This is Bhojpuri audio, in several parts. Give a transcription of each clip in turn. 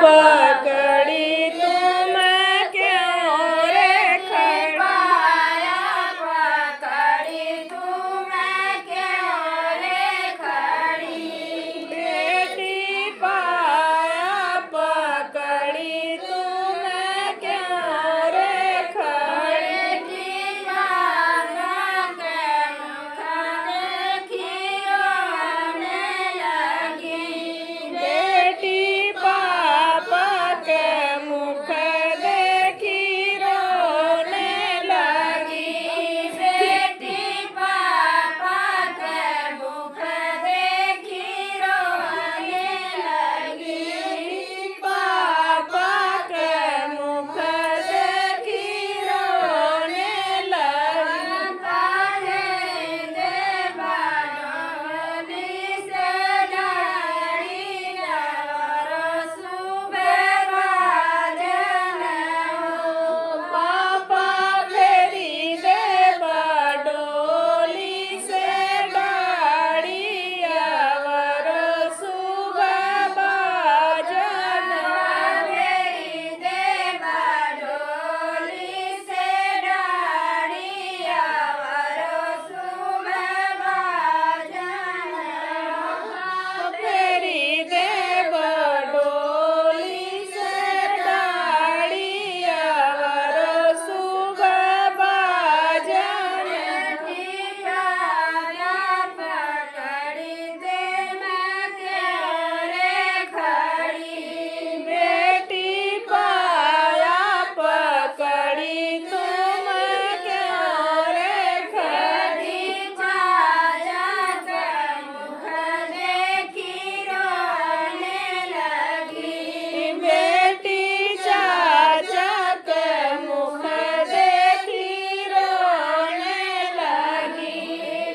पकड़ी तुम क्यों रे खड़ी। पाया पकड़ी तुम क्यों रे खड़ी। बेटी पाया पकड़ी तुम क्यों रे खड़ी। बेटी माता के मुख देखी रोने लगी। बेटी पापा के मुख देखी रोने लगी। बेटी पापा के मुख देखी रोने लगी। पापा के मुख देखी रोने लगी। काहे दे बाडोली से डाली नवरो सुबह बाजन हो। पापा फेरी दे बडोली से डाड़िया वर सुबह बाजन। फेरी दे बाडोली से डालिया वरो सुबह बाजन हो। फेरी दे बडोली से डाड़िया वर सुबह बाजन। पाया पकड़ी दे मैं क्यों रे खड़ी। बेटी पाया पकड़ी तुम क्यों रे खड़ी। चाचा के मुख देखी रोने लगी। बेटी चाचा के मुख देखी रोने लगी।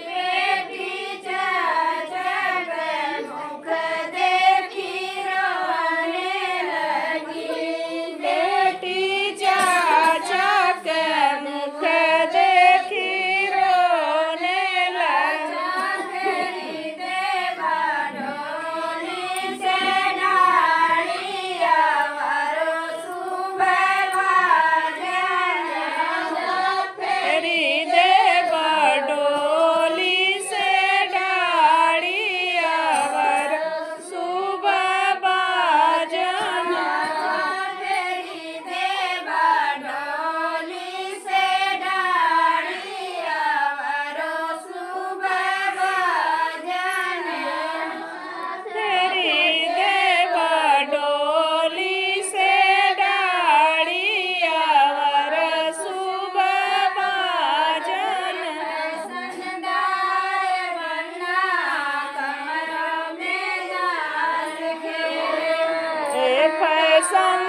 बेटी चाचा के मुख देखी रोने लगी। बेटी चाचा के मुख देखी रोने लगी। फेरी दे बाडोली से डालिया वरो सुबह बाजन हो। फेरी दे बडोली से डाड़िया वर सुबह बाजन। फेरी दे बाडोली से डालिया वरो सुबह बाजन हो। फेरी दे बडोली से डाड़िया वर सुबह बाजन। संदार बन्ना कमरों में नाच के। फैशन